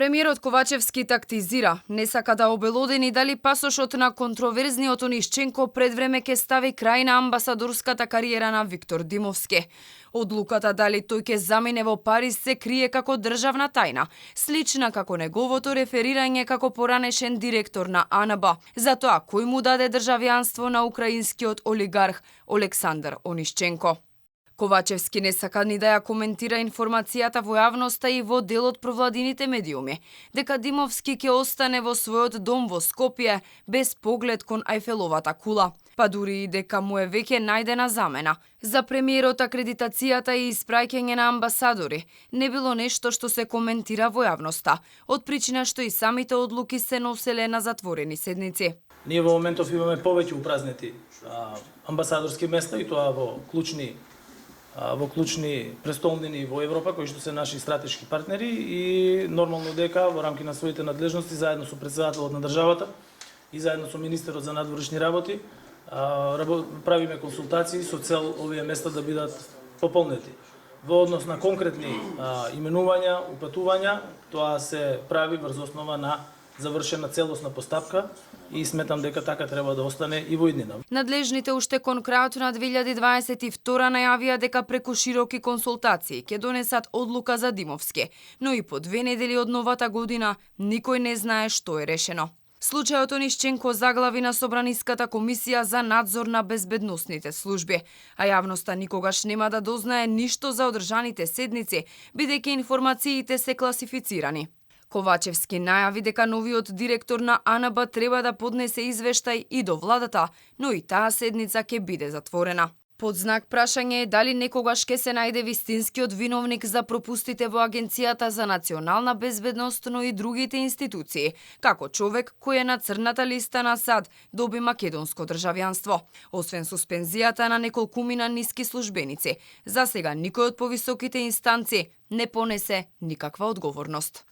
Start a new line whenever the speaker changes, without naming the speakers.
Премиерот Ковачевски тактизира, не сака да обелодени дали пасошот на контроверзниот Онишченко пред време ќе стави крај на амбасадорската кариера на Виктор Димовски. Одлуката дали тој ќе замине во Париз се крие како државна тајна, слична како неговото реферирање како поранешен директор на АНБ, за тоа кој му даде државјанство на украинскиот олигарх Олександар Онишченко. Ковачевски не сака ни да ја коментира информацијата во јавноста и во дел од провладините медиуми, дека Димовски ќе остане во својот дом во Скопје без поглед кон Ајфеловата кула, па дури и дека му е веќе најдена замена. За премиерот акредитацијата и испраќање на амбасадори не било нешто што се коментира во јавноста, од причина што и самите одлуки се носеле на затворени седници.
Ние во моментов имаме повеќе упразнети амбасадорски места и тоа во клучни престолнини во Европа, кои што се наши стратешки партнери и нормално дека во рамки на своите надлежности, заедно со претседателот на државата и заедно со министерот за надворешни работи, правиме консултации со цел овие места да бидат пополнети. Во однос на конкретни именувања, упатувања, тоа се прави врз основа на завршена целосна постапка и сметам дека така треба да остане и во иднина.
Надлежните уште кон крајот на 2022 најавија дека преку широки консултации ќе донесат одлука за Димовски, но и по 2 недели од новата година никој не знае што е решено. Случајот Онишченко заглави на Собраниската комисија за надзор на безбедносните служби, а јавноста никогаш нема да дознае ништо за одржаните седници, бидејќи информациите се класифицирани. Ковачевски најави дека новиот директор на АНБ треба да поднесе извештај и до владата, но и таа седница ќе биде затворена. Под знак прашање е дали некогаш ќе се најде вистинскиот виновник за пропустите во Агенцијата за национална безбедност, но и другите институции, како човек кој е на црната листа на САД доби македонско државјанство. Освен суспензијата на неколкумина ниски службеници, за сега никој од повисоките инстанци не понесе никаква одговорност.